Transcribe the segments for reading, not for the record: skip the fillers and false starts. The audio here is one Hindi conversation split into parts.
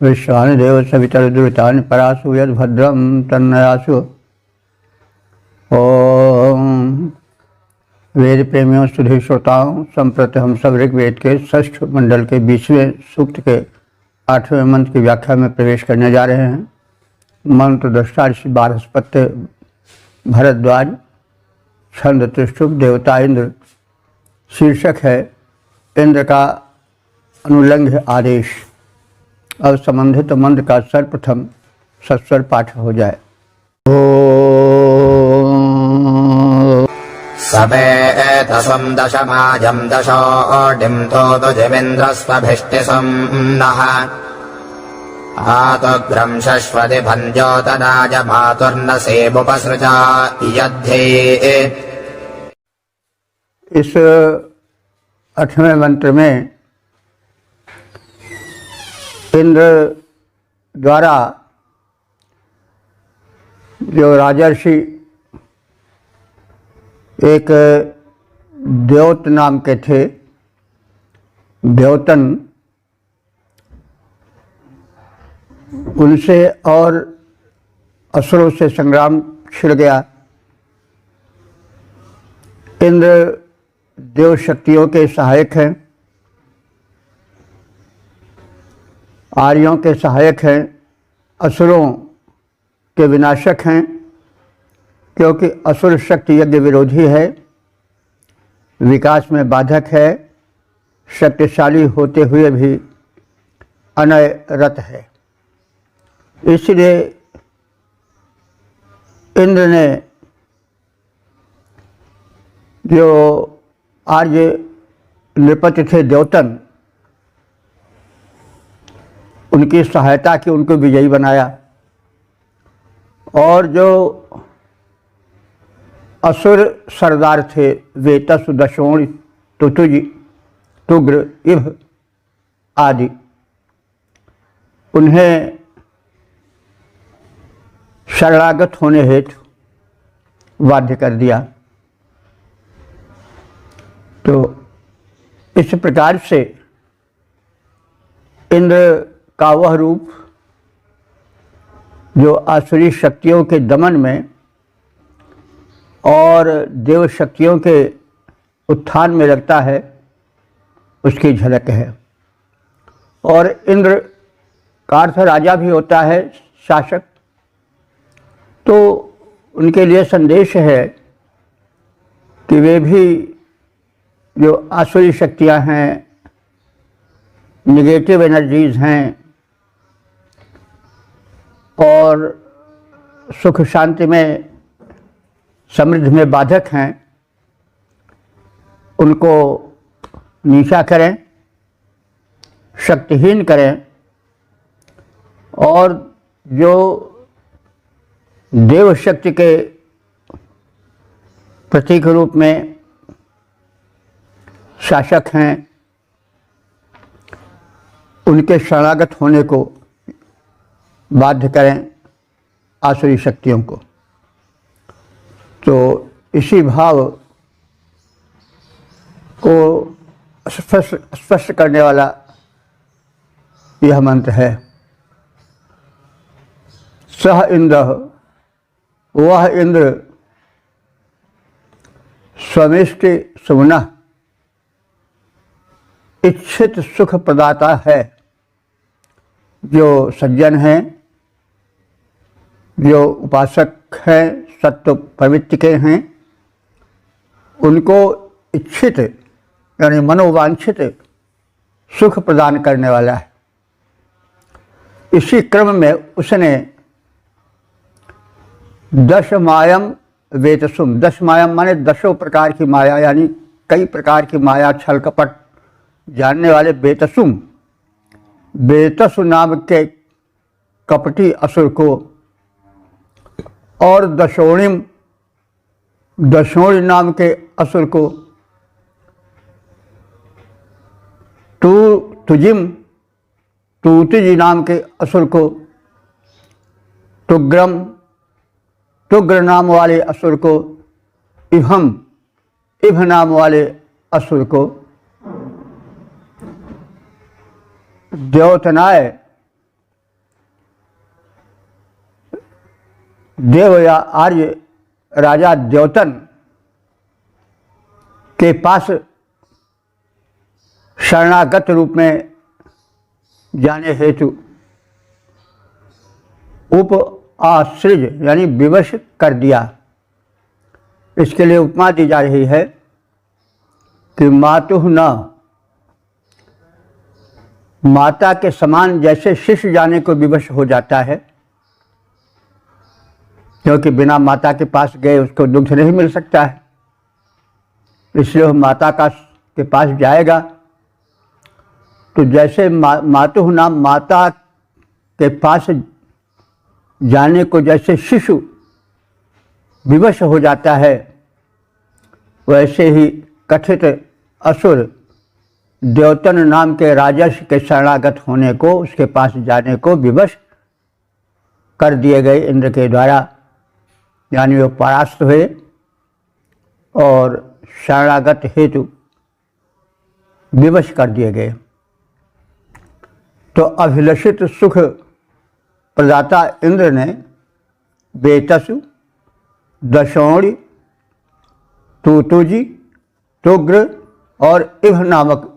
विश्वानि देव सवितरुद्रुतानि परासु यद्भद्रं तन्नयासु। ओम वेद प्रेमियों सुधी श्रोताओं, संप्रति हम सब ऋग्वेद के षष्ठ मंडल के 20वें सूक्त के 8वें मंत्र की व्याख्या में प्रवेश करने जा रहे हैं। मंत्र दृष्टा ऋषि बारहस्पत्य भरद्वाज, छंद त्रिष्टुप, देवता इंद्र। शीर्षक है इंद्र का अनुलंघ्य आदेश। अब संबंधित मंत्र का सर्वप्रथम सस्वर पाठ हो जाए। सवेतसं दशमाजं दशोऽडिं तोतुजिमिन्द्रस्वभिष्टिसं नः आतुग्रं शश्वति भञ्जोतनाय मातुर्नसेमुपसृजा यद्धे। इस 8वें मंत्र में इंद्र द्वारा जो राजर्षि एक द्योत नाम के थे, द्योतन, उनसे और असुरों से संग्राम छिड़ गया। इंद्र देव शक्तियों के सहायक हैं, आर्यों के सहायक हैं, असुरों के विनाशक हैं, क्योंकि असुर शक्ति यज्ञ विरोधी है, विकास में बाधक है, शक्तिशाली होते हुए भी अनयरत है। इसलिए इंद्र ने जो आर्य नृपति थे द्योतन, उनकी सहायता की, उनको विजयी बनाया। और जो असुर सरदार थे, वेतसु, दशोण, तुतुज, तुग्र, इभ आदि, उन्हें शरणागत होने हेतु बाध्य कर दिया। तो इस प्रकार से इंद्र का वह रूप जो आसुरी शक्तियों के दमन में और देव शक्तियों के उत्थान में लगता है, उसकी झलक है। और इंद्र का अर्थ राजा भी होता है, शासक। तो उनके लिए संदेश है कि वे भी जो आसुरी शक्तियां हैं, निगेटिव एनर्जीज हैं और सुख शांति में, समृद्धि में बाधक हैं, उनको नीचा करें, शक्तिहीन करें, और जो देव शक्ति के प्रतीक रूप में शासक हैं, उनके शरणागत होने को बाध्य करें आसुरी शक्तियों को। तो इसी भाव को स्पष्ट करने वाला यह मंत्र है। सह इंद्र, वह इंद्र, स्वमिष्टि सुमनः, इच्छित सुख प्रदाता है। जो सज्जन हैं, जो उपासक हैं, सत्व प्रवृत्ति के हैं, उनको इच्छित यानी मनोवांछित सुख प्रदान करने वाला है। इसी क्रम में उसने दश मायम वेतसुम, 10 मायम माने 10 प्रकार की माया, यानी कई प्रकार की माया, छल कपट जानने वाले वेतसुम, वेतसु नाम के कपटी असुर को, और दशोणिम, दशोणी नाम के असुर को, तुजिम, तुतिजी नाम के असुर को, तुग्रम, तुग्र नाम वाले असुर को, इभम, इभ नाम वाले असुर को, द्योतनाय देव या आर्य राजा द्योतन के पास शरणागत रूप में जाने हेतु उप आश्रय यानी विवश कर दिया। इसके लिए उपमा दी जा रही है कि मातुः न, माता के समान जैसे शिष्य जाने को विवश हो जाता है, क्योंकि बिना माता के पास गए उसको दुग्ध नहीं मिल सकता है, इसलिए वह माता के पास जाएगा। तो जैसे मातुः न, माता के पास जाने को जैसे शिशु विवश हो जाता है, वैसे ही कथित असुर द्योतन नाम के राजर्षि के शरणागत होने को, उसके पास जाने को विवश कर दिए गए इंद्र के द्वारा, यानी वो परास्त हुए और शरणागत हेतु विवश कर दिए गए। तो अभिलषित सुख प्रदाता इंद्र ने बेतसु, दशौणी, तूतुजी, तुग्र और इभ नामक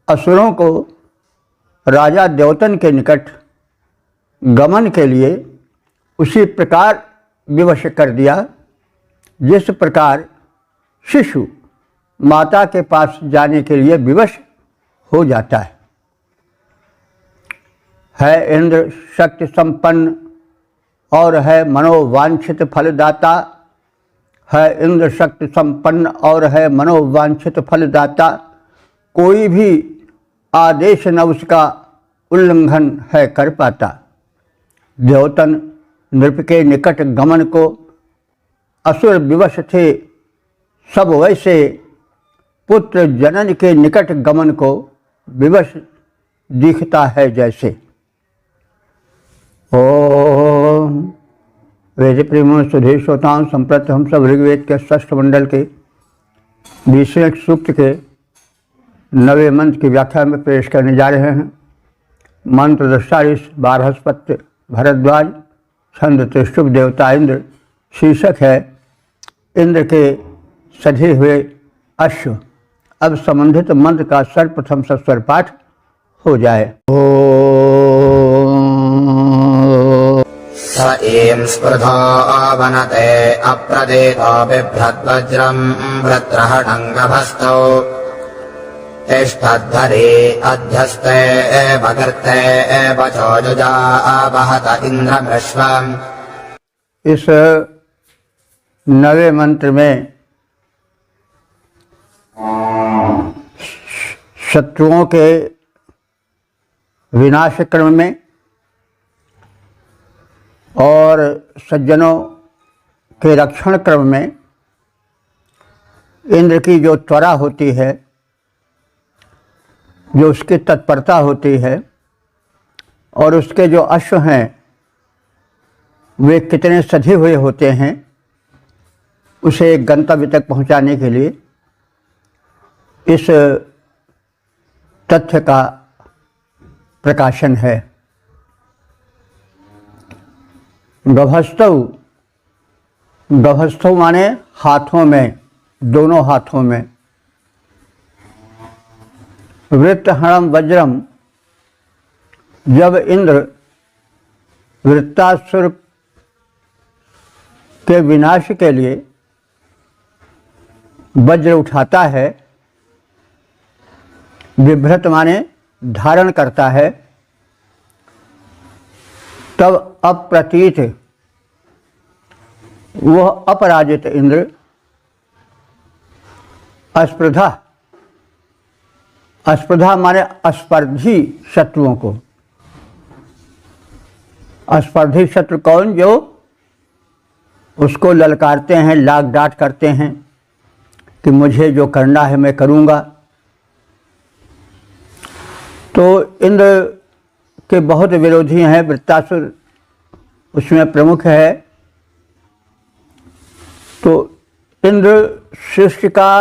असुरों को राजा द्योतन के निकट गमन के लिए उसी प्रकार विवश कर दिया जिस प्रकार शिशु माता के पास जाने के लिए विवश हो जाता है इंद्र शक्ति संपन्न और है मनोवांछित फलदाता, है इंद्र शक्ति संपन्न और है मनोवांछित फलदाता। कोई भी आदेश न उसका उल्लंघन है कर पाता। द्योतन नृप के निकट गमन को असुर विवश थे, सब वैसे पुत्र जनन के निकट गमन को विवश दिखता है जैसे। ओम वेद प्रेम सुधे श्रोताओं, संप्रत हम सब ऋग्वेद के षष्ठ मंडल के 20वें सूक्त के 9वें मंत्र की व्याख्या में प्रवेश करने जा रहे हैं। मंत्र दृष्टारिष बारहस्पत्य भरद्वाज, छंद त्रिशुभ, देवता इंद्र। शीर्षक है इंद्र के सधे हुए अश्व। अब संबंधित मंत्र का सर्वप्रथम सस्वर पाठ हो जाए। स एं स्पृधो वनते अप्रदेतो बिभ्रद्वज्रं वृत्रहणङ्गभस्तौ तिष्ठद्धरे अध्यस्ते भगर्ते वचो जुजावहत इन्द्रमृष्वम्। इस 9वें मंत्र में शत्रुओं के विनाश क्रम में और सज्जनों के रक्षण क्रम में इंद्र की जो त्वरा होती है, जो उसकी तत्परता होती है, और उसके जो अश्व हैं वे कितने सधे हुए होते हैं, उसे एक गंतव्य तक पहुंचाने के लिए इस तथ्य का प्रकाशन है। गभस्तौ, गभस्तौ माने हाथों में, दोनों हाथों में। वृत्रहणम वज्रम, जब इंद्र वृत्तासुर के विनाश के लिए वज्र उठाता है, विभ्रत माने धारण करता है, तब अप्रतीत, वह अपराजित इंद्र अस्पर्धा, अस्पर्धा माने अस्पर्धी शत्रुओं को। अस्पर्धी शत्रु कौन? जो उसको ललकारते हैं, लाग डांट करते हैं कि मुझे जो करना है मैं करूँगा। तो इंद्र के बहुत विरोधी हैं, वृत्तासुर उसमें प्रमुख है। तो इंद्र सृष्टि का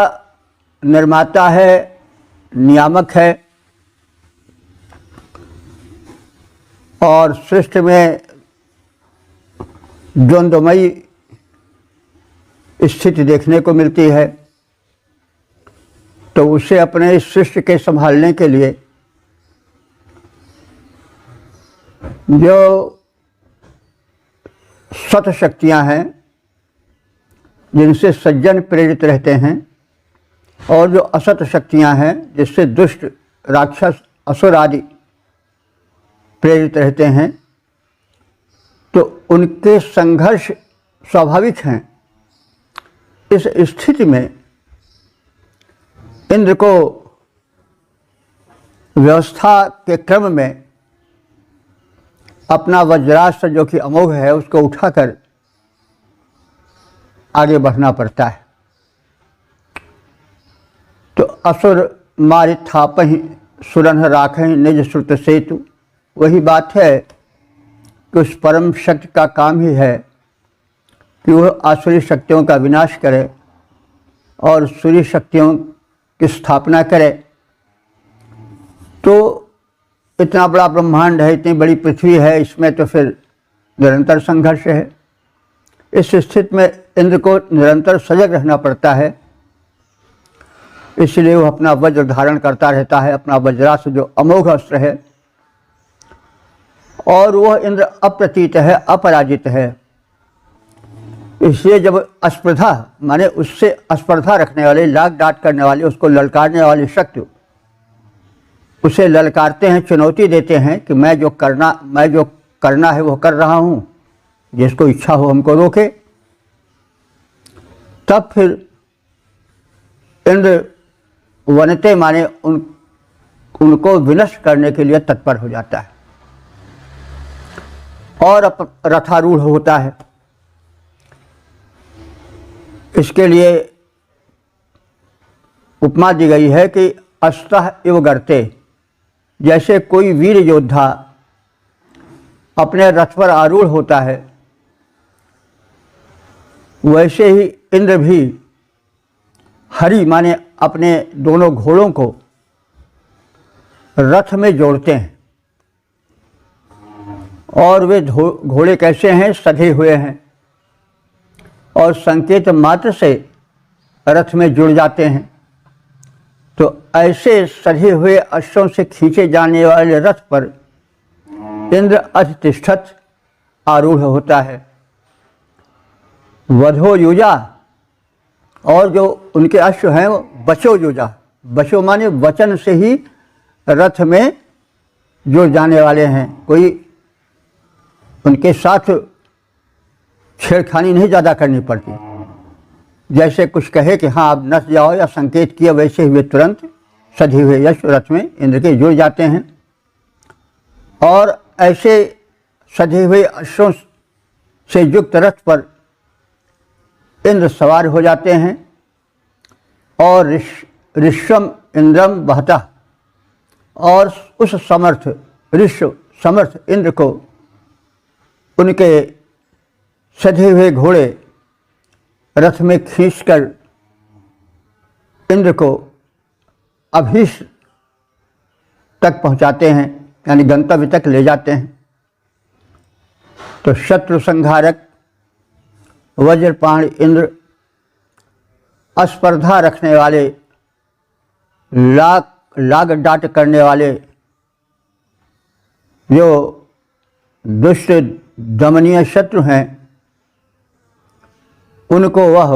निर्माता है, नियामक है, और सृष्टि में द्वंद्वमयी स्थिति देखने को मिलती है, तो उसे अपने इस सृष्टि के संभालने के लिए जो सत शक्तियाँ हैं जिनसे सज्जन प्रेरित रहते हैं और जो असत शक्तियाँ हैं जिससे दुष्ट राक्षस असुर आदि प्रेरित रहते हैं, तो उनके संघर्ष स्वाभाविक हैं। इस स्थिति में इंद्र को व्यवस्था के क्रम में अपना वज्रास्त्र जो कि अमोघ है उसको उठाकर आगे बढ़ना पड़ता है। तो असुर मारि थापहि सुरन राखहि निज श्रुत सेतु, वही बात है कि उस परम शक्ति का काम ही है कि वह आसुरी शक्तियों का विनाश करे और सूर्य शक्तियों की स्थापना करे। तो इतना बड़ा ब्रह्मांड है, इतनी बड़ी पृथ्वी है, इसमें तो फिर निरंतर संघर्ष है। इस स्थिति में इंद्र को निरंतर सजग रहना पड़ता है, इसलिए वह अपना वज्र धारण करता रहता है, अपना वज्रास्त्र जो अमोघ अस्त्र है। और वह इंद्र अप्रतीत है, अपराजित है। इसलिए जब अस्पर्धा माने उससे अस्पर्धा रखने वाले, लाग डांट करने वाले, उसको ललकारने वाले शक्ति उसे ललकारते हैं, चुनौती देते हैं कि मैं जो करना है वो कर रहा हूँ, जिसको इच्छा हो हमको रोके, तब फिर इंद्र वनते माने उनको विनष्ट करने के लिए तत्पर हो जाता है और रथारूढ़ होता है। इसके लिए उपमा दी गई है कि अस्तः इव गर्ते, जैसे कोई वीर योद्धा अपने रथ पर आरूढ़ होता है, वैसे ही इंद्र भी हरि माने अपने दोनों घोड़ों को रथ में जोड़ते हैं। और वे घोड़े कैसे हैं? सधे हुए हैं और संकेत मात्र से रथ में जुड़ जाते हैं। तो ऐसे सधे हुए अश्वों से खींचे जाने वाले रथ पर इंद्र अधितिष्ठत आरूढ़ होता है। वधो युजा, और जो उनके अश्व हैं वो बचो युजा, बचो माने वचन से ही रथ में जुड़ जाने वाले हैं। कोई उनके साथ छेड़खानी नहीं ज़्यादा करनी पड़ती। जैसे कुछ कहे कि हाँ अब नस जाओ या संकेत किया, वैसे ही वे तुरंत सधे हुए यश रथ में इंद्र के जुड़ जाते हैं। और ऐसे सधे हुए अश्वों से युक्त रथ पर इंद्र सवार हो जाते हैं और ऋष्वम इंद्रम बहता, और उस समर्थ ऋष्व समर्थ इंद्र को उनके सधे हुए घोड़े रथ में खींचकर इंद्र को अभीष्ट तक पहुंचाते हैं, यानी गंतव्य तक ले जाते हैं। तो शत्रु संहारक वज्रपाण इंद्र, अस्पर्धा रखने वाले, लाग डांट करने वाले, जो दुष्ट दमनीय शत्रु हैं, उनको वह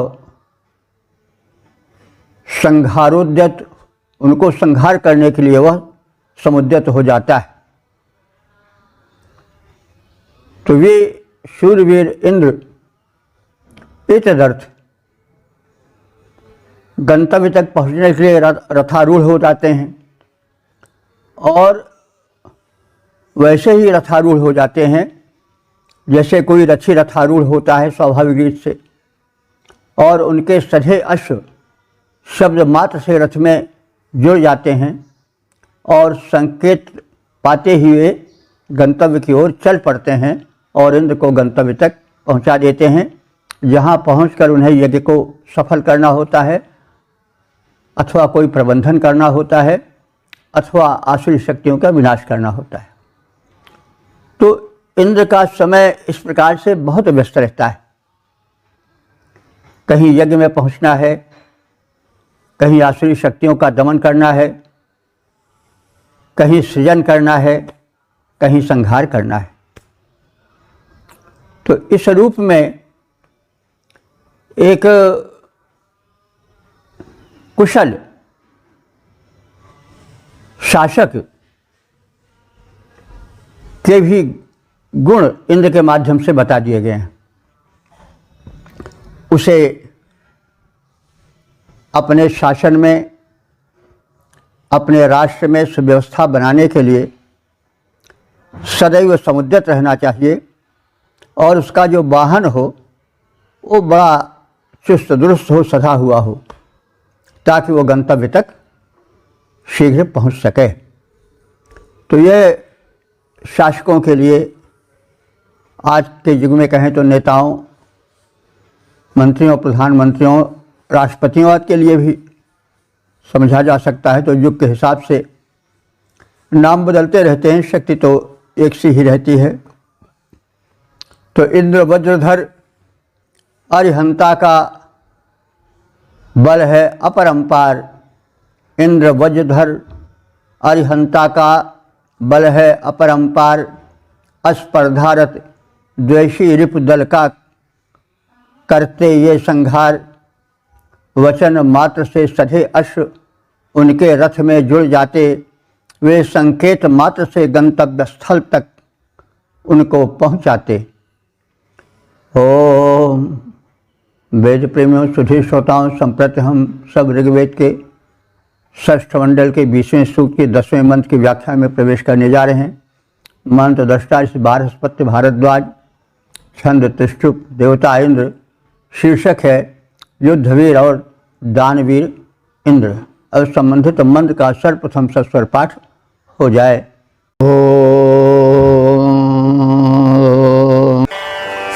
संहारोद्यत, उनको संहार करने के लिए वह समुद्यत हो जाता है। तो वे शूरवीर इंद्र इतदर्थ गंतव्य तक पहुंचने के लिए रथारूढ़ हो जाते हैं और वैसे ही रथारूढ़ हो जाते हैं जैसे कोई रथी रथारूढ़ होता है स्वाभाविक रीत से। और उनके सधे अश्व शब्द मात्र से रथ में जुड़ जाते हैं और संकेत पाते ही वे गंतव्य की ओर चल पड़ते हैं और इंद्र को गंतव्य तक पहुंचा देते हैं, जहां पहुंचकर उन्हें यज्ञ को सफल करना होता है, अथवा कोई प्रबंधन करना होता है, अथवा आसुरी शक्तियों का विनाश करना होता है। तो इंद्र का समय इस प्रकार से बहुत व्यस्त रहता है। कहीं यज्ञ में पहुंचना है, कहीं आसुरी शक्तियों का दमन करना है, कहीं सृजन करना है, कहीं संहार करना है। तो इस रूप में एक कुशल शासक के भी गुण इंद्र के माध्यम से बता दिए गए हैं। उसे अपने शासन में, अपने राष्ट्र में सुव्यवस्था बनाने के लिए सदैव समुद्यत रहना चाहिए और उसका जो वाहन हो वो बड़ा चुस्त दुरुस्त हो, सधा हुआ हो, ताकि वो गंतव्य तक शीघ्र पहुंच सके। तो ये शासकों के लिए, आज के युग में कहें तो नेताओं, मंत्रियों, प्रधानमंत्रियों, राष्ट्रपतियों के लिए भी समझा जा सकता है। तो युग के हिसाब से नाम बदलते रहते हैं, शक्ति तो एक सी ही रहती है। तो इंद्र वज्रधर अरिहंता का बल है अपरंपार। इंद्र वज्रधर अरिहंता का बल है अपरंपार। अस्पर्धारत द्वेषी रिपु दल का करते ये संहार। वचन मात्र से सधे अश्व उनके रथ में जुड़ जाते। वे संकेत मात्र से गंतव्य स्थल तक उनको पहुंचाते। ओम वेद प्रेमियों, सुधीर श्रोताओं, संप्रति हम सब ऋग्वेद के षष्ठ मंडल के 20वें सूक्त के 10वें मंत्र की व्याख्या में प्रवेश करने जा रहे हैं। मंत्र दृष्टा इस बारहस्पत्य भारद्वाज, छंद त्रिष्टुप, देवता इंद्र, शीर्षक है युद्धवीर और दानवीर इंद्र। अब संबंधित मंत्र का सर्वप्रथम सस्वर पाठ हो जाए।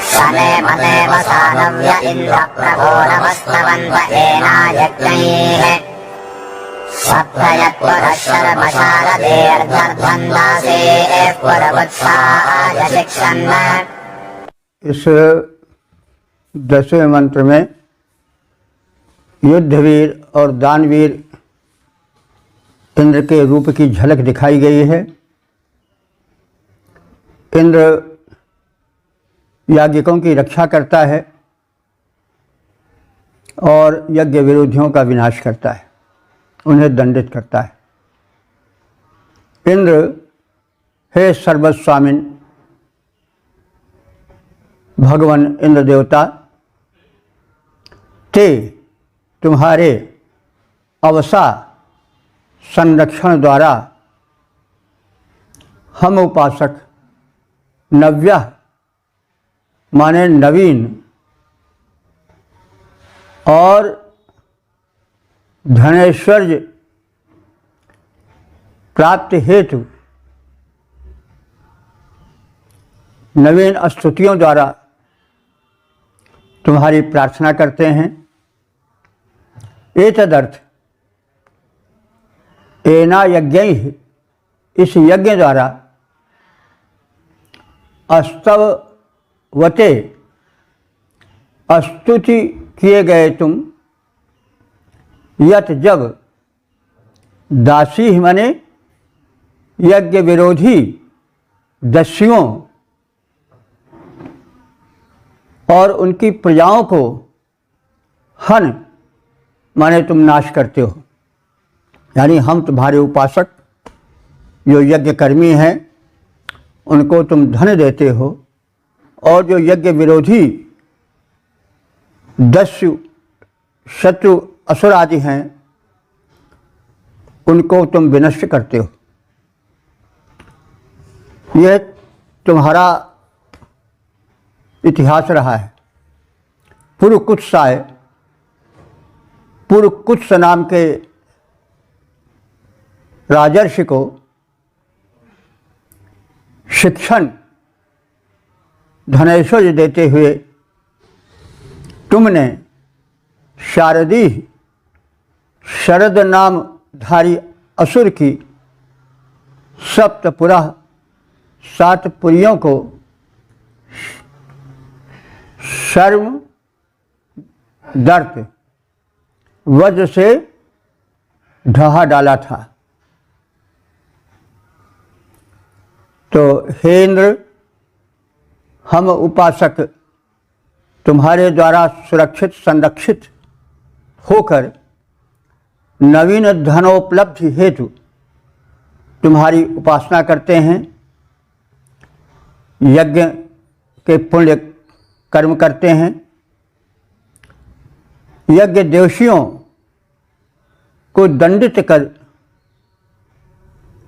समेव देव सानव्य इन्द्र प्रभो नमस्तवन्त एनायज्ञैः सप्तयत्पुरः शर्मशारदेर्धर्धन्दासेः पुरवत्साय शिक्षन्। इस 10वें मंत्र में युद्धवीर और दानवीर इंद्र के रूप की झलक दिखाई गई है। इंद्र याज्ञिकों की रक्षा करता है और यज्ञ विरोधियों का विनाश करता है, उन्हें दंडित करता है। इंद्र हे सर्वस्वामिन भगवान इंद्र देवता, ते तुम्हारे अवसा संरक्षण द्वारा हम उपासक नव्या माने नवीन और धनेश्वर्य प्राप्ति हेतु नवीन स्तुतियों द्वारा तुम्हारी प्रार्थना करते हैं। एतदर्थ एना यज्ञैः, इस यज्ञ द्वारा अस्तवते स्तुति किए गए तुम, यत जब दासी माने यज्ञ विरोधी दस्युओं और उनकी प्रजाओं को हन माने तुम नाश करते हो। यानी हम तुम्हारे उपासक जो यज्ञ कर्मी हैं उनको तुम धन देते हो, और जो यज्ञ विरोधी दस्यु शत्रु असुर आदि हैं उनको तुम विनष्ट करते हो। यह तुम्हारा इतिहास रहा है। पुरकुत्स नाम के राजर्षि को शिक्षण धनैश्वर्य देते हुए तुमने शारदी शरद नामधारी असुर की सप्तपुरा 7 पुरियों को शर्म दर्द वज्र से ढहा डाला था। तो हे इंद्र, हम उपासक तुम्हारे द्वारा सुरक्षित संरक्षित होकर नवीन धनोपलब्धि हेतु तुम्हारी उपासना करते हैं, यज्ञ के पुण्य कर्म करते हैं। यज्ञ देवशियों को दंडित कर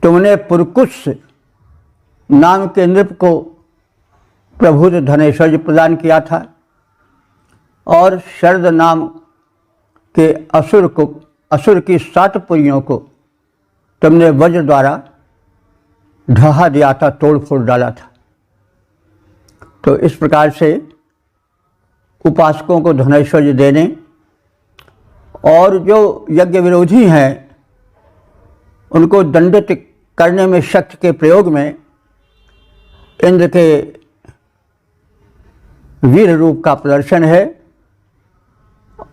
तुमने पुरकुश नाम के नृप को प्रभुत धनेश्वर्य प्रदान किया था और शरद नाम के असुर की 7 पुरियों को तुमने वज्र द्वारा ढहा दिया था, तोड़ फोड़ डाला था। तो इस प्रकार से उपासकों को धनैश्वर्य देने और जो यज्ञ विरोधी हैं उनको दंडित करने में शक्ति के प्रयोग में इंद्र के वीर रूप का प्रदर्शन है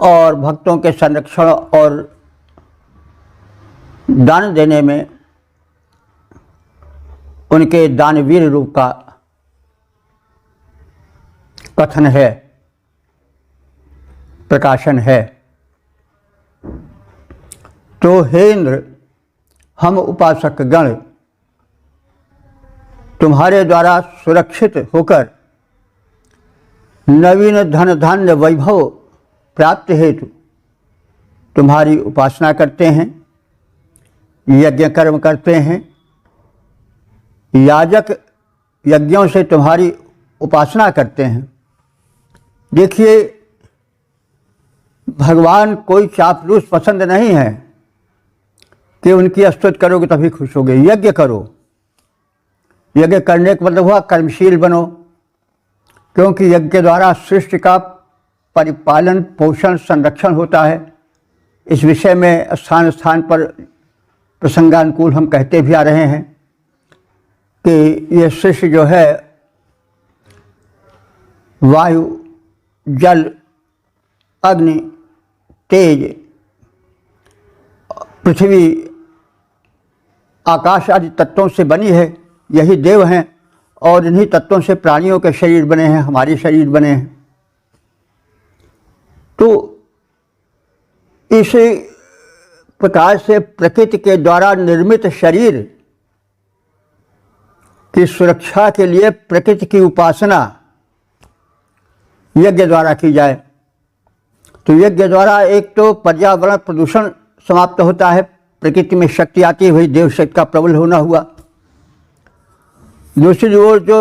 और भक्तों के संरक्षण और दान देने में उनके दानवीर रूप का कथन है, प्रकाशन है। तो हे इंद्र, हम उपासक गण तुम्हारे द्वारा सुरक्षित होकर नवीन धन धान्य वैभव प्राप्त हेतु तुम्हारी उपासना करते हैं, यज्ञ कर्म करते हैं। याजक यज्ञों से तुम्हारी उपासना करते हैं। देखिए, भगवान कोई चापलूस पसंद नहीं है कि उनकी स्तुति करोगे तभी खुश होगे। यज्ञ करो, यज्ञ करने का मतलब हुआ कर्मशील बनो, क्योंकि यज्ञ के द्वारा सृष्टि का परिपालन, पोषण, संरक्षण होता है। इस विषय में स्थान स्थान पर प्रसंगानुकूल हम कहते भी आ रहे हैं कि ये सृष्टि जो है वायु, जल, अग्नि, तेज, पृथ्वी, आकाश आदि तत्वों से बनी है। यही देव हैं और इन्हीं तत्वों से प्राणियों के शरीर बने हैं, हमारे शरीर बने हैं। तो इसी प्रकार से प्रकृति के द्वारा निर्मित शरीर की सुरक्षा के लिए प्रकृति की उपासना यज्ञ द्वारा की जाए। तो यज्ञ द्वारा एक तो पर्यावरण प्रदूषण समाप्त होता है, प्रकृति में शक्ति आती है, वही देव शक्ति का प्रबल होना हुआ। दूसरी ओर जो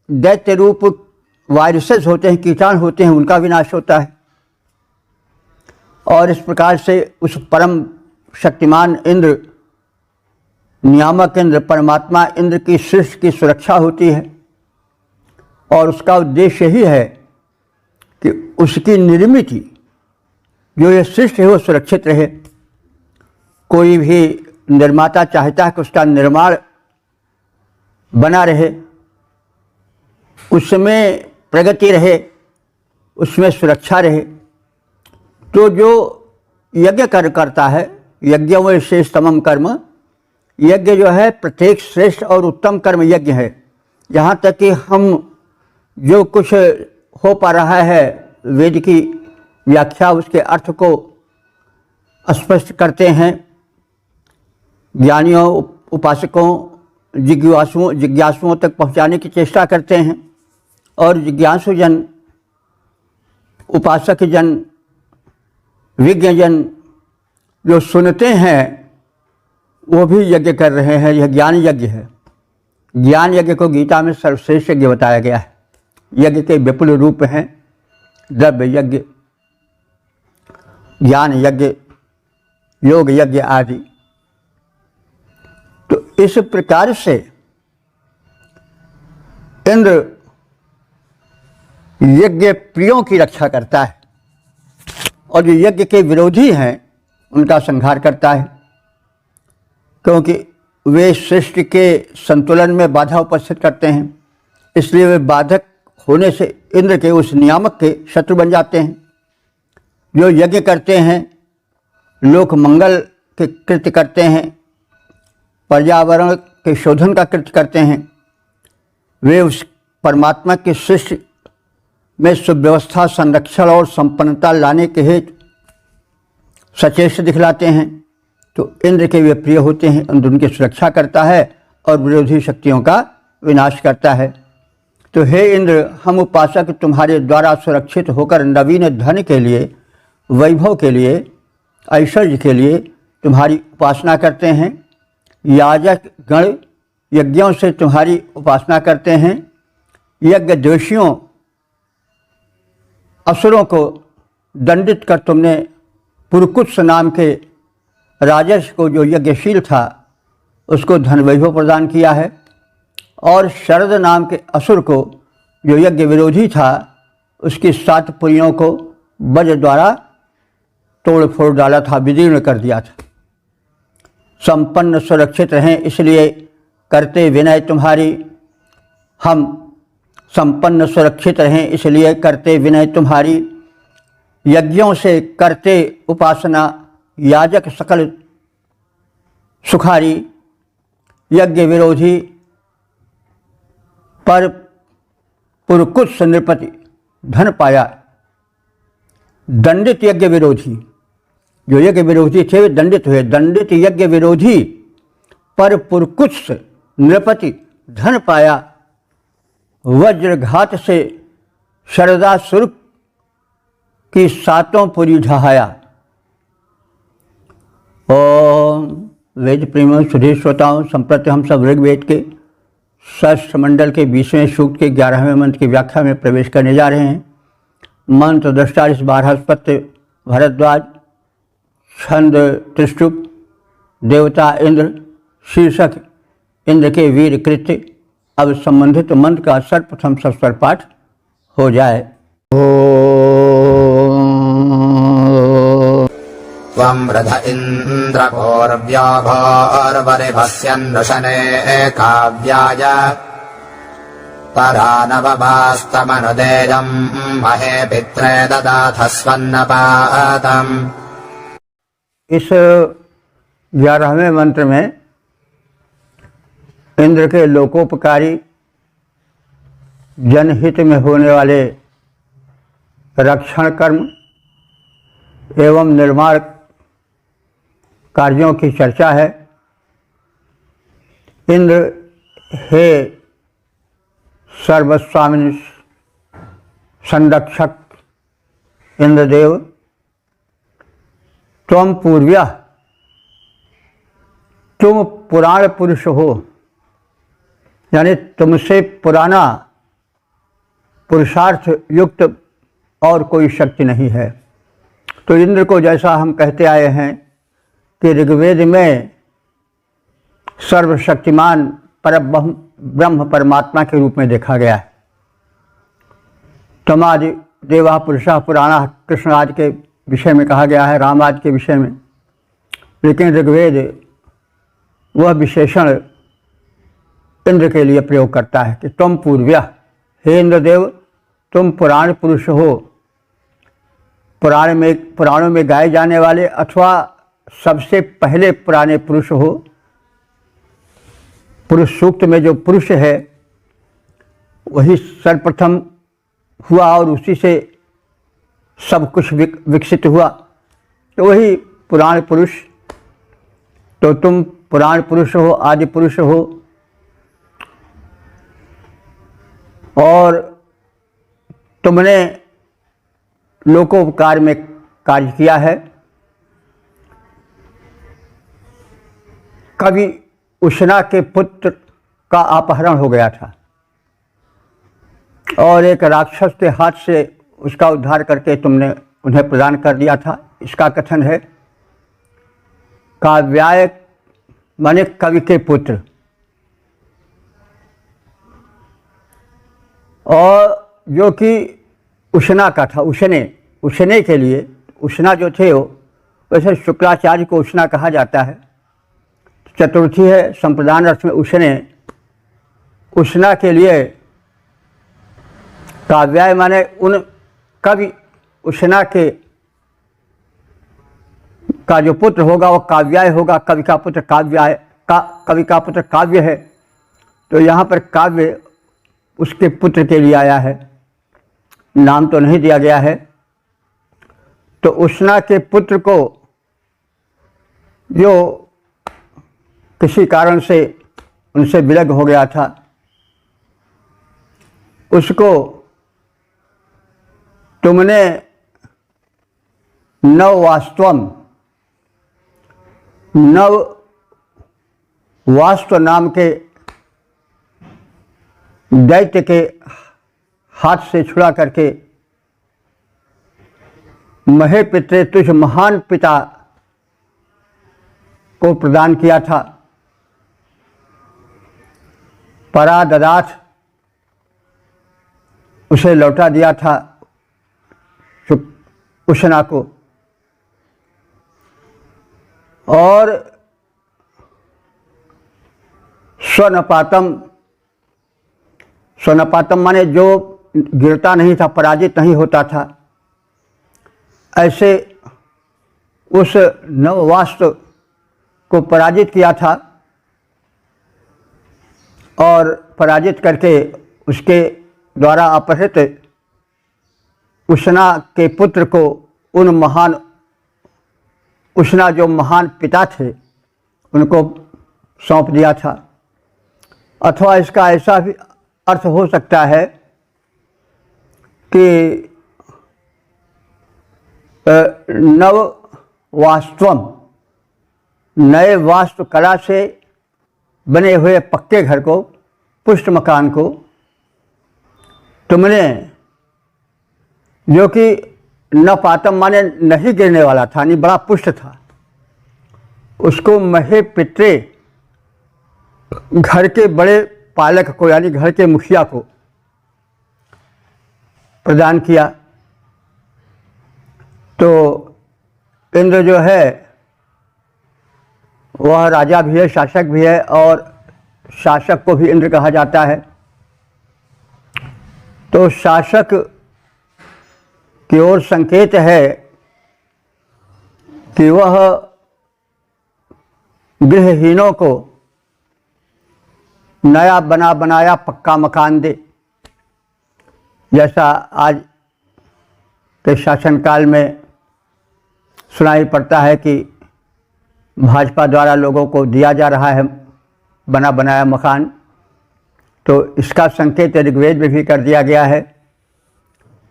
दैत्य रूप वायरसेस होते हैं, कीटाणु होते हैं, उनका विनाश होता है। और इस प्रकार से उस परम शक्तिमान इंद्र, नियामक इंद्र, परमात्मा इंद्र की सृष्टि की सुरक्षा होती है। और उसका उद्देश्य यही है कि उसकी निर्मित जो ये सृष्टि है वो सुरक्षित रहे। कोई भी निर्माता चाहता है कि उसका निर्माण बना रहे, उसमें प्रगति रहे, उसमें सुरक्षा रहे। तो जो यज्ञ करता है, यज्ञ में श्रेष्ठतमं कर्म, यज्ञ जो है प्रत्येक श्रेष्ठ और उत्तम कर्म यज्ञ है। यहाँ तक कि हम जो कुछ हो पा रहा है वेद की व्याख्या, उसके अर्थ को स्पष्ट करते हैं। ज्ञानियों, उपासकों, जिज्ञासुओं तक पहुँचाने की चेष्टा करते हैं। और जिज्ञासु जन, उपासक जन, विज्ञ जन जो सुनते हैं वो भी यज्ञ कर रहे हैं। यह ज्ञान यज्ञ है। ज्ञान यज्ञ को गीता में सर्वश्रेष्ठ यज्ञ बताया गया है। यज्ञ के विपुल रूप हैं द्रव्य यज्ञ, ज्ञान यज्ञ, योग यज्ञ आदि। तो इस प्रकार से इंद्र यज्ञ प्रियों की रक्षा करता है और जो यज्ञ के विरोधी हैं उनका संहार करता है, क्योंकि वे सृष्टि के संतुलन में बाधा उपस्थित करते हैं। इसलिए वे बाधक होने से इंद्र के उस नियामक के शत्रु बन जाते हैं। जो यज्ञ करते हैं, लोक मंगल के कृत्य करते हैं, पर्यावरण के शोधन का कृत्य करते हैं, वे उस परमात्मा के सृष्टि में सुव्यवस्था, संरक्षण और संपन्नता लाने के हेतु सचेष्ट दिखलाते हैं, तो इंद्र के वे प्रिय होते हैं। इंद्र उनकी सुरक्षा करता है और विरोधी शक्तियों का विनाश करता है। तो हे इंद्र, हम उपासक तुम्हारे द्वारा सुरक्षित होकर नवीन धन के लिए, वैभव के लिए, ऐश्वर्य के लिए तुम्हारी उपासना करते हैं। याजक गण यज्ञों से तुम्हारी उपासना करते हैं। यज्ञ द्वेषियों असुरों को दंडित कर तुमने पुरकुत्स नाम के राजर्षि को, जो यज्ञशील था, उसको धन वैभव प्रदान किया है। और शरद नाम के असुर को, जो यज्ञ विरोधी था, उसकी 7 पुरियों को वज्र द्वारा तोड़ फोड़ डाला था, विदीर्ण कर दिया था। संपन्न सुरक्षित रहें इसलिए करते विनय तुम्हारी, हम संपन्न सुरक्षित रहें इसलिए करते विनय तुम्हारी। यज्ञों से करते उपासना, याजक सकल सुखारी। यज्ञ विरोधी पर पुरकुत्स नृपति धन पाया। दंडित यज्ञ विरोधी, जो यज्ञ विरोधी थे वे दंडित हुए। दंडित यज्ञ विरोधी पर पुरकुत्स नृपति धन पाया। वज्रघात से शरदासुर की 7 पुरी ढहाया। ओम वेद प्रेमियों, सुधीर श्रोताओं, संप्रति हम सब ऋग्वेद के षष्ठ मंडल के 20वें सूक्त के 11वें मंत्र की व्याख्या में प्रवेश करने जा रहे हैं। मंत्र दृष्टा इस बारहस्पत्य भरद्वाज, छंद त्रिष्टुप, देवता इंद्र, शीर्षक इंद्र के वीर कृत्य। अब संबंधित मंत्र का सर्वप्रथम सस्वर पाठ हो जाए। त्वं रथ इन्द्र भोर्व्याघोर्वरिभस्यन्नृशने काव्याय परानववास्तमनुदेयं महे पित्रे ददाथ स्वन्नपातम्। इस 11वें मंत्र में इंद्र के लोकोपकारी, जनहित में होने वाले रक्षण कर्म एवं निर्माण कार्यों की चर्चा है। इंद्र, हे सर्वस्वामिन संरक्षक इंद्रदेव, त्वं पूर्व्यः, तुम पुराण पुरुष हो, यानी तुमसे पुराना पुरुषार्थ युक्त और कोई शक्ति नहीं है। तो इंद्र को जैसा हम कहते आए हैं कि ऋग्वेद में सर्वशक्तिमान परब्रह्म परमात्मा के रूप में देखा गया है। तमादि देवा पुरुषा पुराणा, कृष्ण आदि के विषय में कहा गया है, राम आदि के विषय में। लेकिन ऋग्वेद वह विशेषण इंद्र के लिए प्रयोग करता है कि तुम पूर्व्य, हे इंद्रदेव, तुम पुराण पुरुष हो। पुराणों में गाए जाने वाले अथवा सबसे पहले पुराने पुरुष हो। पुरुष सूक्त में जो पुरुष है वही सर्वप्रथम हुआ और उसी से सब कुछ विकसित हुआ, तो वही पुराण पुरुष। तो तुम पुराण पुरुष हो, आदि पुरुष हो, और तुमने लोकोपकार में कार्य किया है। कवि उष्णा के पुत्र का अपहरण हो गया था और एक राक्षस के हाथ से उसका उद्धार करके तुमने उन्हें प्रदान कर दिया था। इसका कथन है काव्याय माने कवि के पुत्र। और जो कि उष्णा का था, उष्णे के लिए, उष्णा जो थे वो, वैसे शुक्राचार्य को उष्णा कहा जाता है। चतुर्थी है संप्रदान अर्थ में उष्णे। उष्णा के लिए काव्याय माने उन कवि उष्णा के का जो पुत्र होगा वो काव्याय होगा। कवि का पुत्र काव्याय का, कवि का पुत्र काव्य है। तो यहाँ पर काव्य उसके पुत्र के लिए आया है, नाम तो नहीं दिया गया है। तो उष्णा के पुत्र को जो किसी कारण से उनसे विलग हो गया था, उसको तुमने नववास्तव नाम के दैत्य के हाथ से छुड़ा करके महे पितरे तुझ महान पिता को प्रदान किया था। परा ददाथ उसे लौटा दिया था उष्णा को। और स्वनपातम माने जो गिरता नहीं था, पराजित नहीं होता था, ऐसे उस नववास्तु को पराजित किया था और पराजित करके उसके द्वारा अपहृत उष्णा के पुत्र को उष्णा जो महान पिता थे उनको सौंप दिया था। अथवा इसका ऐसा भी अर्थ हो सकता है कि नववास्तवम नए वास्तुकला से बने हुए पक्के घर को, पुष्ट मकान को तुमने, जो कि न पातम माने नहीं गिरने वाला था, नहीं बड़ा पुष्ट था, उसको महे पितरे घर के बड़े पालक को यानी घर के मुखिया को प्रदान किया। तो इंद्र जो है वह राजा भी है, शासक भी है, और शासक को भी इंद्र कहा जाता है। तो शासक की ओर संकेत है कि वह गृहहीनों को नया बना बनाया पक्का मकान दे। जैसा आज के शासनकाल में सुनाई पड़ता है कि भाजपा द्वारा लोगों को दिया जा रहा है बना बनाया मकान। तो इसका संकेत ऋग्वेद में भी कर दिया गया है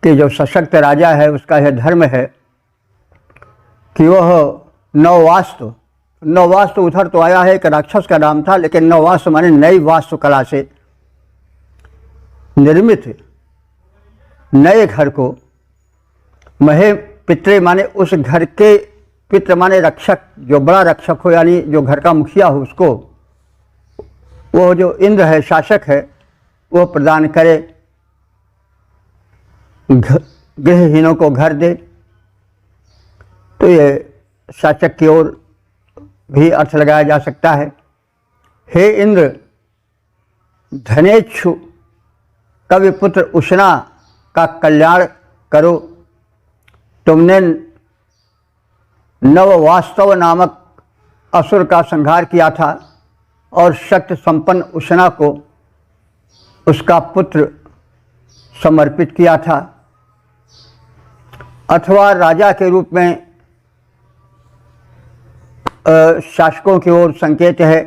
कि जो सशक्त राजा है उसका यह धर्म है कि वह नववास्तु उधर तो आया है, एक राक्षस का नाम था, लेकिन नववास्तु माने नई वास्तुकला से निर्मित नए घर को, महे पितरे माने उस घर के, पित्र माने रक्षक, जो बड़ा रक्षक हो यानी जो घर का मुखिया हो, उसको वो जो इंद्र है, शासक है, वो प्रदान करे, गृहहीनों को घर दे। तो ये शासक की ओर भी अर्थ लगाया जा सकता है। हे इंद्र, धनेच्छु कविपुत्र उष्णा का कल्याण करो। तुमने नववास्तव नामक असुर का संहार किया था और शक्ति संपन्न उष्णा को उसका पुत्र समर्पित किया था। अथवा राजा के रूप में शासकों की ओर संकेत है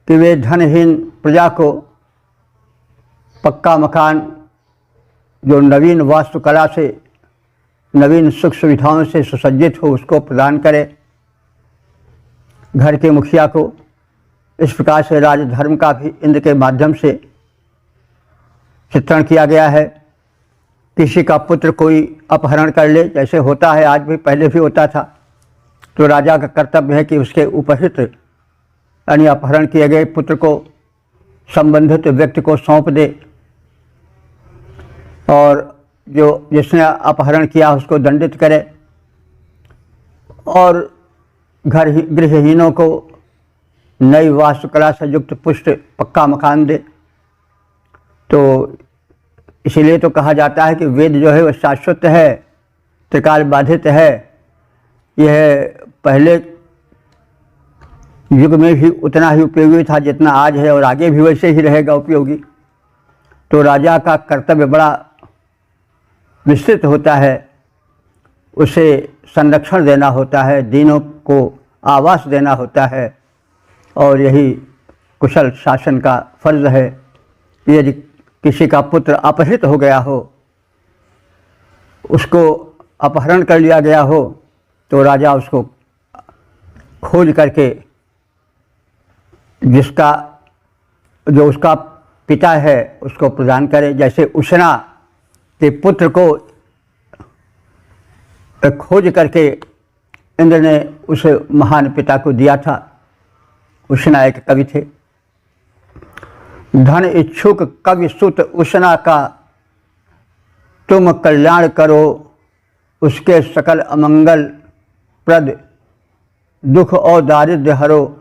कि वे धनहीन प्रजा को पक्का मकान जो नवीन वास्तुकला से, नवीन सुख सुविधाओं से सुसज्जित हो, उसको प्रदान करे घर के मुखिया को। इस प्रकार से राजधर्म का भी इंद्र के माध्यम से चित्रण किया गया है। किसी का पुत्र कोई अपहरण कर ले, जैसे होता है, आज भी, पहले भी होता था, तो राजा का कर्तव्य है कि उसके उपहित यानी अपहरण किए गए पुत्र को संबंधित व्यक्ति को सौंप दे और जो जिसने अपहरण किया उसको दंडित करे और गृहहीनों को नई वास्तुकला से युक्त पुष्ट पक्का मकान दे। तो इसीलिए तो कहा जाता है कि वेद जो है वह शाश्वत है, त्रिकाल बाधित है। यह पहले युग में भी उतना ही उपयोगी था जितना आज है, और आगे भी वैसे ही रहेगा उपयोगी। तो राजा का कर्तव्य बड़ा विस्तृत होता है, उसे संरक्षण देना होता है, दीनों को आवास देना होता है, और यही कुशल शासन का फर्ज है। यदि किसी का पुत्र अपहृत हो गया हो, उसको अपहरण कर लिया गया हो, तो राजा उसको खोज करके जो उसका पिता है उसको प्रदान करे। जैसे उशना के पुत्र को खोज करके इंद्र ने उस महान पिता को दिया था। उशना एक कवि थे। धन इच्छुक कवि सुत उशना का तुम कल्याण करो, उसके सकल अमंगल प्रद दुख और दारिद्र्य हरो।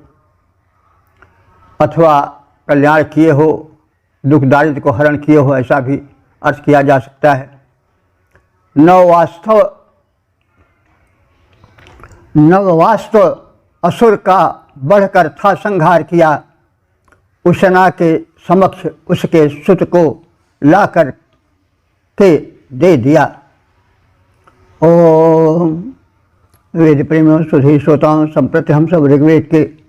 अथवा कल्याण किए हो, दुख दारिद्र्य को हरण किए हो, ऐसा भी अर्थ किया जा सकता है। नववास्तव असुर का बढ़कर था संहार किया, उशना के समक्ष उसके सुत को ला कर के दे दिया। ओम वेद प्रेमियों, सुधी श्रोताओं, संप्रति हम सब ऋग्वेद के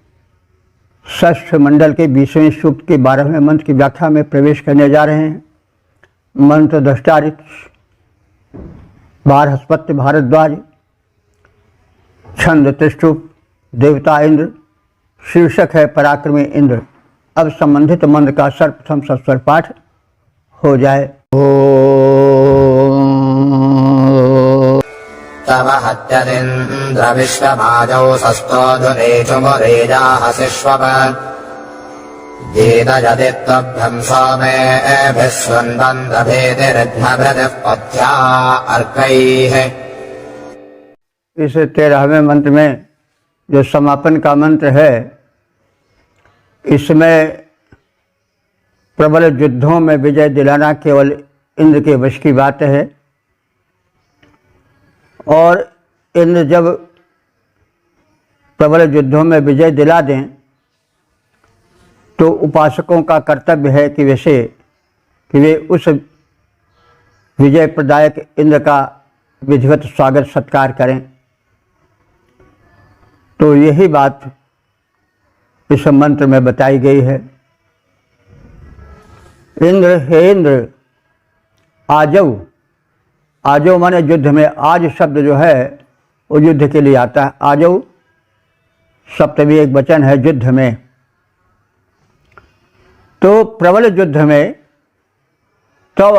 षष्ठ मंडल के 20वें सूक्त के 12वें मंत्र की व्याख्या में प्रवेश करने जा रहे हैं। मंत्र दृष्टारित बारहस्पत्य भारद्वाज, छंद त्रिष्टुप, देवता इंद्र, शीर्षक है पराक्रमी इंद्र। अब संबंधित मंत्र का सर्वप्रथम सस्वर पाठ हो जाए। तव हत्यरिन्द्र विश्वमाजौ सस्तोधुरेचुमुरेजाहसिष्वप जेदयदित्तभ्यं सोमेभिः स्वन्वन्द्रभेदिरिद्धभृतिः पथ्या अर्कैः। इस 13वें मंत्र में जो समापन का मंत्र है, इसमें प्रबल युद्धों में विजय दिलाना केवल इंद्र के वश की बात है, और इंद्र जब प्रबल युद्धों में विजय दिला दें तो उपासकों का कर्तव्य है कि वे उस विजय प्रदायक इंद्र का विधिवत स्वागत सत्कार करें। तो यही बात इस मंत्र में बताई गई है। इंद्र, हे इंद्र, आजव, आजव माने युद्ध में। आज शब्द जो है वो युद्ध के लिए आता है। आजव सप्तमी एक वचन है युद्ध में। तो प्रबल युद्ध में तो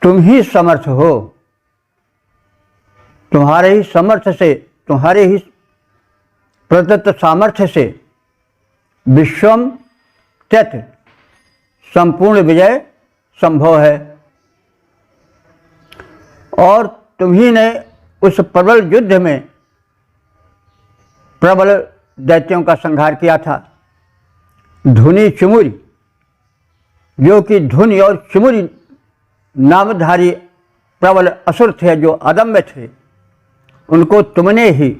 तुम ही समर्थ हो, तुम्हारे ही समर्थ से, तुम्हारे ही प्रदत्त सामर्थ्य से विश्वम त्यत संपूर्ण विजय संभव है। और तुम्ही ने उस प्रबल युद्ध में प्रबल दैत्यों का संहार किया था। धुनि चुमुरी, जो कि धुनि और चुमुरी नामधारी प्रबल असुर थे जो अदम्य थे, उनको तुमने ही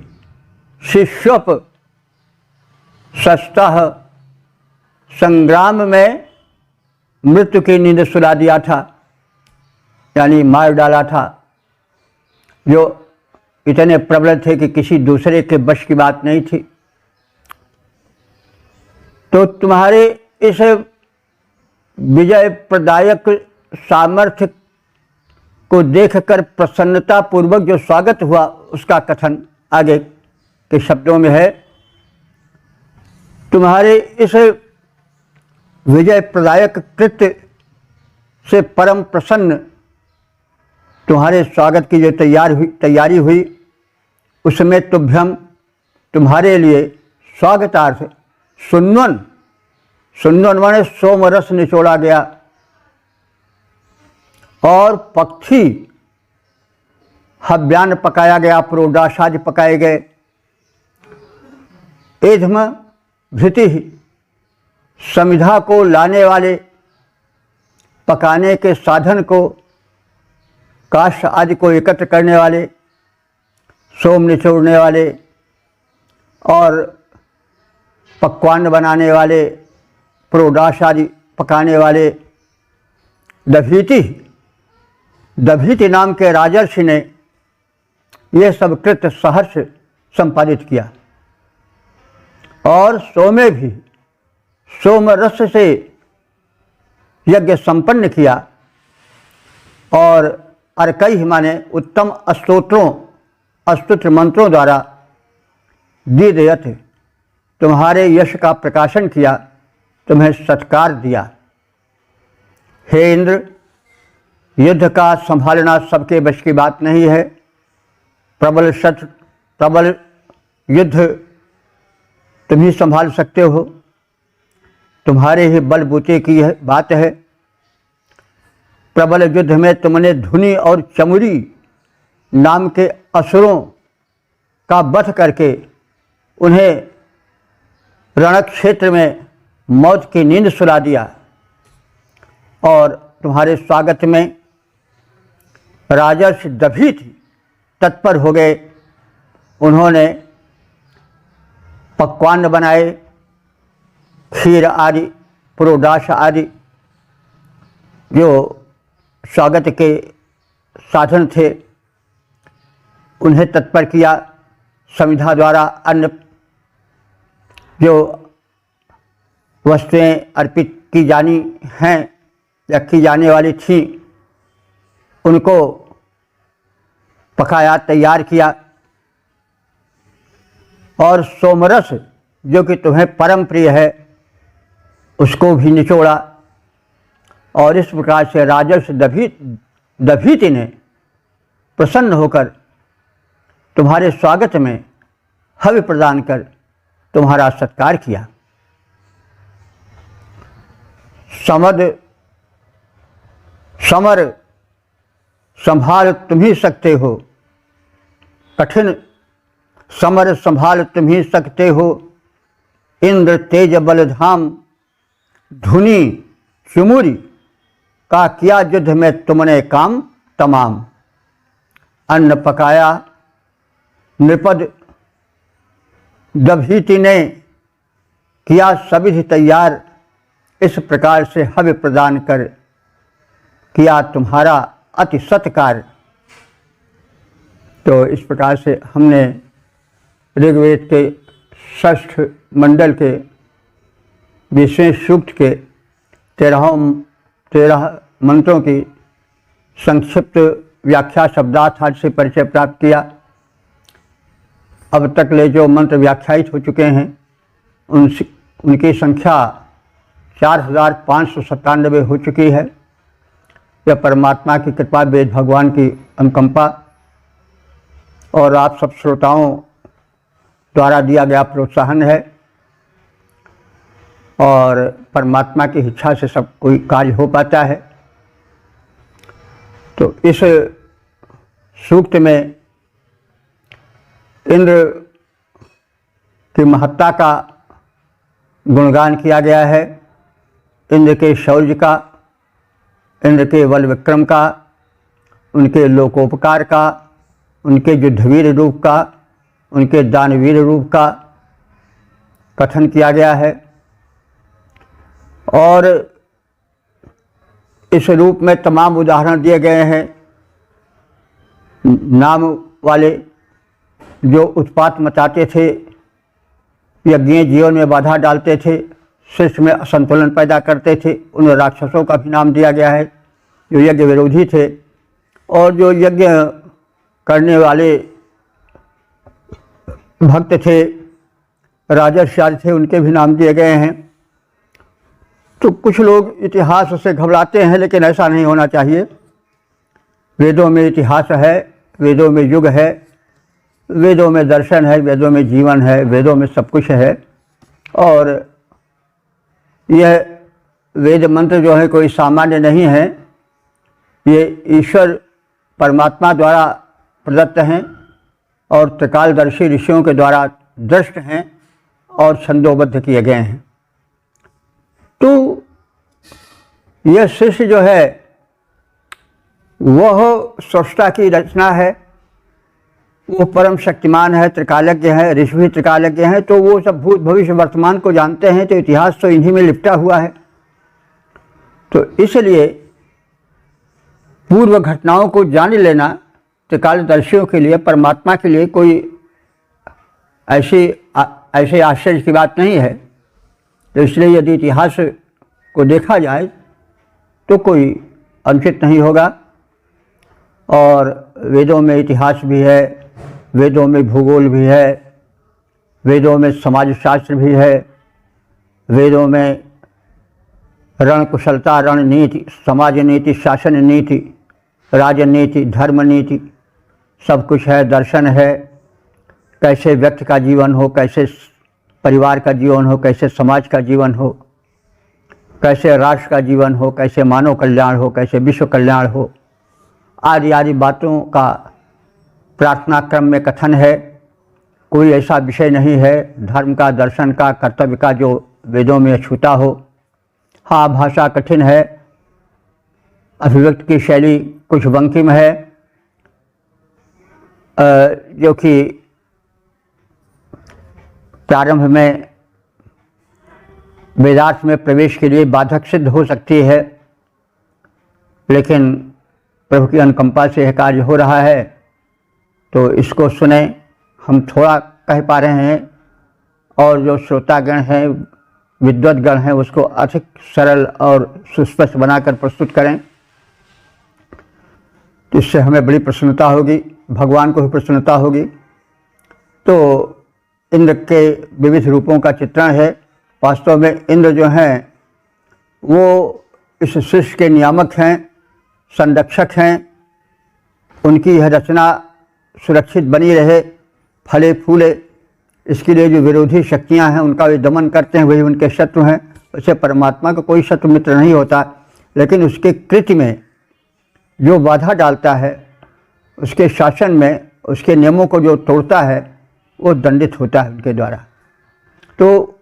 शिष्योप सस्तः संग्राम में मृत्यु की नींद सुला दिया था, यानी मार डाला था। जो इतने प्रबल थे कि किसी दूसरे के वश की बात नहीं थी। तो तुम्हारे इस विजय प्रदायक सामर्थ्य को देखकर प्रसन्नता पूर्वक जो स्वागत हुआ, उसका कथन आगे के शब्दों में है। तुम्हारे इस विजय प्रदायक कृत्य से परम प्रसन्न तुम्हारे स्वागत की जो तैयारी हुई, उसमें तुभ्यम, तुम्हारे लिए स्वागतार्थ सुन्वन माने सोम रस निचोड़ा गया, और पक्षी हव्यान पकाया गया, प्रोडाशाज पकाए गए। एधम भृति, समिधा को लाने वाले पकाने के साधन को, काष्ठ आदि को एकत्र करने वाले, सोम निचोड़ने वाले और पकवान बनाने वाले, प्रोडाश आदि पकाने वाले दभीति नाम के राजर्षि ने ये सब कृत्य सहर्ष संपादित किया। और सोमे भी सोम रस से यज्ञ संपन्न किया और अर्कई माने उत्तम स्तोत्र मंत्रों द्वारा दीदयत तुम्हारे यश का प्रकाशन किया, तुम्हें सत्कार दिया। हे इंद्र, युद्ध का संभालना सबके बस की बात नहीं है। प्रबल युद्ध तुम ही संभाल सकते हो, तुम्हारे ही बलबूते की है बात है। प्रबल युद्ध में तुमने धुनी और चमुरी नाम के असुरों का वध करके उन्हें रणक्षेत्र में मौत की नींद सुला दिया। और तुम्हारे स्वागत में राजर्षि दभीति तत्पर हो गए। उन्होंने पकवान बनाए, खीर आदि, प्रोडाश आदि जो स्वागत के साधन थे उन्हें तत्पर किया। समिधा द्वारा अन्न जो वस्तुएं अर्पित की जानी हैं या की जाने वाली थी उनको पकाया, तैयार किया। और सोमरस जो कि तुम्हें परम प्रिय है उसको भी निचोड़ा। और इस प्रकार से राजर्षि दभीति ने प्रसन्न होकर तुम्हारे स्वागत में हव्य प्रदान कर तुम्हारा सत्कार किया। समर संभाल तुम ही सकते हो, कठिन समर संभाल तुम ही सकते हो। इंद्र तेज बलधाम धुनी चुमुरी का किया युद्ध में तुमने काम तमाम। अन्न पकाया नृपद दभीति ने किया सविधि तैयार। इस प्रकार से हव्य प्रदान कर किया तुम्हारा अति सत्कार। तो इस प्रकार से हमने ऋग्वेद के 6ठ मंडल के 20वें सूक्त के 13 मंत्रों की संक्षिप्त व्याख्या शब्दार्थ आदि से परिचय प्राप्त किया। अब तक ले जो मंत्र व्याख्यायित हो चुके हैं उनकी संख्या 4597 हो चुकी है। यह परमात्मा की कृपा, वेद भगवान की अनुकंपा और आप सब श्रोताओं द्वारा दिया गया प्रोत्साहन है। और परमात्मा की इच्छा से सब कोई कार्य हो पाता है। तो इस सूक्त में इंद्र की महत्ता का गुणगान किया गया है। इंद्र के शौर्य का, इंद्र के बल विक्रम का, उनके लोकोपकार का, उनके युद्धवीर रूप का, उनके दानवीर रूप का कथन किया गया है। और इस रूप में तमाम उदाहरण दिए गए हैं। नाम वाले जो उत्पात मचाते थे, यज्ञीय जीवन में बाधा डालते थे, सृष्टि में असंतुलन पैदा करते थे, उन राक्षसों का भी नाम दिया गया है जो यज्ञ विरोधी थे। और जो यज्ञ करने वाले भक्त थे, राजर्षि आदि थे, उनके भी नाम दिए गए हैं। तो कुछ लोग इतिहास से घबराते हैं, लेकिन ऐसा नहीं होना चाहिए। वेदों में इतिहास है, वेदों में युग है, वेदों में दर्शन है, वेदों में जीवन है, वेदों में सब कुछ है। और यह वेद मंत्र जो है कोई सामान्य नहीं है, ये ईश्वर परमात्मा द्वारा प्रदत्त हैं और त्रिकालदर्शी ऋषियों के द्वारा दृष्ट हैं और छंदोबद्ध किए गए हैं। तो यह सृष्टि जो है वह स्रष्टा की रचना है, वो परम शक्तिमान है, त्रिकालज्ञ है, ऋषि भी त्रिकालज्ञ हैं, तो वो सब भूत भविष्य वर्तमान को जानते हैं, तो इतिहास तो इन्हीं में लिपटा हुआ है। तो इसलिए पूर्व घटनाओं को जान लेना त्रिकालदर्शियों के लिए, परमात्मा के लिए कोई ऐसे आश्चर्य की बात नहीं है। तो इसलिए यदि इतिहास को देखा जाए तो कोई अनुचित नहीं होगा। और वेदों में इतिहास भी है, वेदों में भूगोल भी है, वेदों में समाजशास्त्र भी है, वेदों में रण कुशलता, रणनीति, समाज नीति, शासन नीति, राजनीति, धर्म नीति सब कुछ है। दर्शन है, कैसे व्यक्ति का जीवन हो, कैसे परिवार का जीवन हो, कैसे समाज का जीवन हो, कैसे राष्ट्र का जीवन हो, कैसे मानव कल्याण हो, कैसे विश्व कल्याण हो, आदि आदि बातों का प्रार्थना क्रम में कथन है। कोई ऐसा विषय नहीं है धर्म का, दर्शन का, कर्तव्य का जो वेदों में छूता हो। हाँ, भाषा कठिन है, अभिव्यक्ति की शैली कुछ बंकिम है, जो कि प्रारंभ में वेदार्थ में प्रवेश के लिए बाधक सिद्ध हो सकती है, लेकिन प्रभु की अनुकंपा से यह कार्य हो रहा है, तो इसको सुने। हम थोड़ा कह पा रहे हैं और जो श्रोतागण हैं, विद्वद्गण हैं, उसको अधिक सरल और सुस्पष्ट बनाकर प्रस्तुत करें, तो इससे हमें बड़ी प्रसन्नता होगी, भगवान को भी प्रसन्नता होगी। तो इंद्र के विविध रूपों का चित्रण है। वास्तव में इंद्र जो हैं वो इस सृष्टि के नियामक हैं, संरक्षक हैं। उनकी यह रचना सुरक्षित बनी रहे, फले फूले, इसके लिए जो विरोधी शक्तियां हैं उनका वे दमन करते हैं, वही उनके शत्रु हैं। वैसे परमात्मा का कोई शत्रु मित्र नहीं होता, लेकिन उसके कृत्य में जो बाधा डालता है, उसके शासन में, उसके नियमों को जो तोड़ता है, वो दंडित होता है उनके द्वारा। तो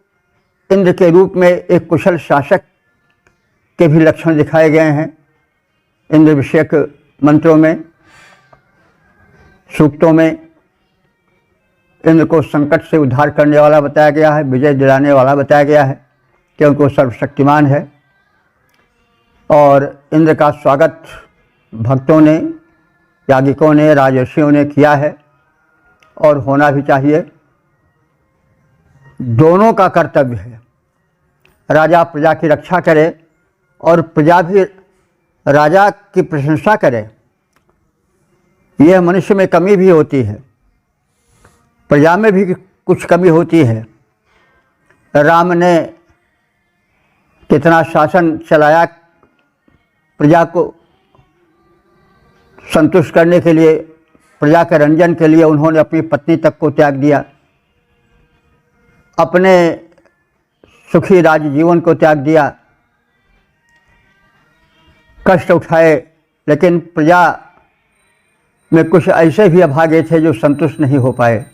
इंद्र के रूप में एक कुशल शासक के भी लक्षण दिखाए गए हैं इंद्र विषयक मंत्रों में, सूक्तों में। इंद्र को संकट से उद्धार करने वाला बताया गया है, विजय दिलाने वाला बताया गया है, क्योंकि वो सर्वशक्तिमान है। और इंद्र का स्वागत भक्तों ने, यागिकों ने, राजर्षियों ने किया है और होना भी चाहिए। दोनों का कर्तव्य है, राजा प्रजा की रक्षा करे और प्रजा भी राजा की प्रशंसा करे। यह मनुष्य में कमी भी होती है, प्रजा में भी कुछ कमी होती है। राम ने कितना शासन चलाया, प्रजा को संतुष्ट करने के लिए, प्रजा के रंजन के लिए उन्होंने अपनी पत्नी तक को त्याग दिया, अपने सुखी राज्य जीवन को त्याग दिया, कष्ट उठाए। लेकिन प्रजा में कुछ ऐसे भी अभागे थे जो संतुष्ट नहीं हो पाए।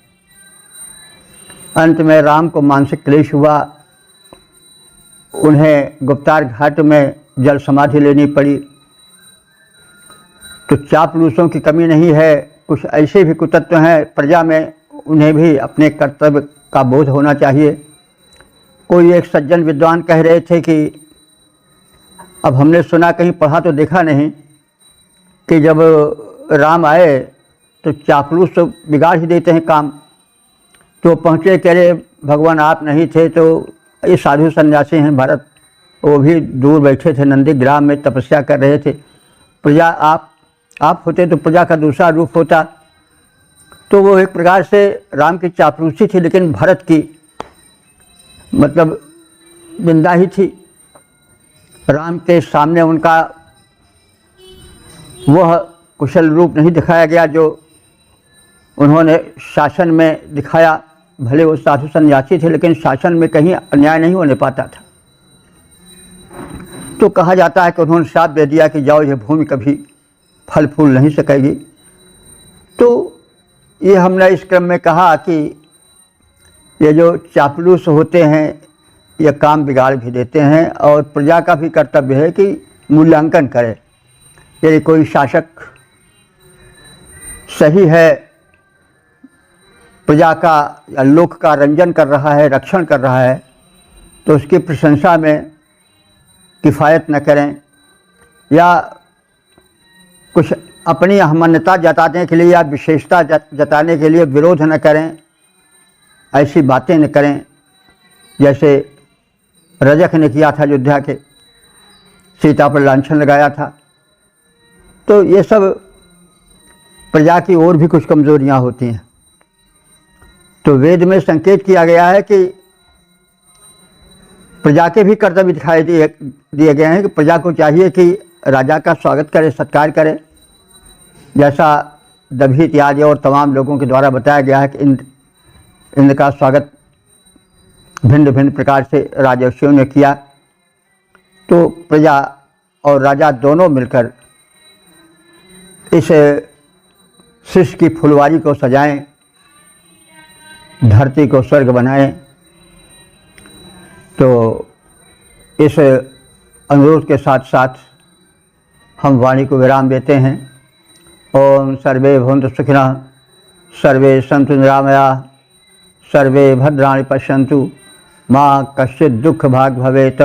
अंत में राम को मानसिक क्लेश हुआ, उन्हें गुप्तार घाट में जल समाधि लेनी पड़ी। तो चापलूसों की कमी नहीं है, कुछ ऐसे भी कुतत्व हैं प्रजा में, उन्हें भी अपने कर्तव्य का बोध होना चाहिए। कोई एक सज्जन विद्वान कह रहे थे कि अब हमने सुना, कहीं पढ़ा तो देखा नहीं, कि जब राम आए तो चापलूस तो बिगाड़ ही देते हैं काम। तो पहुँचे, कह रहे भगवान आप नहीं थे तो ये साधु सन्यासी हैं भरत, वो भी दूर बैठे थे, नंदीग्राम में तपस्या कर रहे थे। प्रजा आप होते तो प्रजा का दूसरा रूप होता। तो वो एक प्रकार से राम की चापलूसी थी, लेकिन भरत की मतलब निंदा ही थी। राम के सामने उनका वह कुशल रूप नहीं दिखाया गया जो उन्होंने शासन में दिखाया। भले वो साधु सन्यासी थे, लेकिन शासन में कहीं अन्याय नहीं होने पाता था। तो कहा जाता है कि उन्होंने श्राप दे दिया कि जाओ, यह भूमि कभी फल फूल नहीं सकेगी। तो ये हमने इस क्रम में कहा कि ये जो चापलूस होते हैं ये काम बिगाड़ भी देते हैं, और प्रजा का भी कर्तव्य है कि मूल्यांकन करे। यदि कोई शासक सही है, प्रजा का या लोक का रंजन कर रहा है, रक्षण कर रहा है, तो उसकी प्रशंसा में किफ़ायत न करें या कुछ अपनी अहमन्यता जताने के लिए या विशेषता जताने के लिए विरोध न करें, ऐसी बातें न करें जैसे रजक ने किया था अयोध्या के, सीता पर लांछन लगाया था। तो ये सब प्रजा की और भी कुछ कमज़ोरियाँ होती हैं। तो वेद में संकेत किया गया है कि प्रजा के भी कर्तव्य दिखाई दिए गए हैं कि प्रजा को चाहिए कि राजा का स्वागत करे, सत्कार करे, जैसा दभी इत्यादि और तमाम लोगों के द्वारा बताया गया है कि इंद्र का स्वागत भिन्न भिन्न प्रकार से राजर्षियों ने किया। तो प्रजा और राजा दोनों मिलकर इस सृष्टि की फुलवारी को सजाएं, धरती को स्वर्ग बनाएं। तो इस अनुरोध के साथ साथ हम वाणी को विराम देते हैं। ओम सर्वे भवन्तु सुखिनः, सर्वे सन्तु निरामयाः, सर्वे भद्राणि पश्यन्तु, मां कश्चित् दुःख भाग् भवेत्।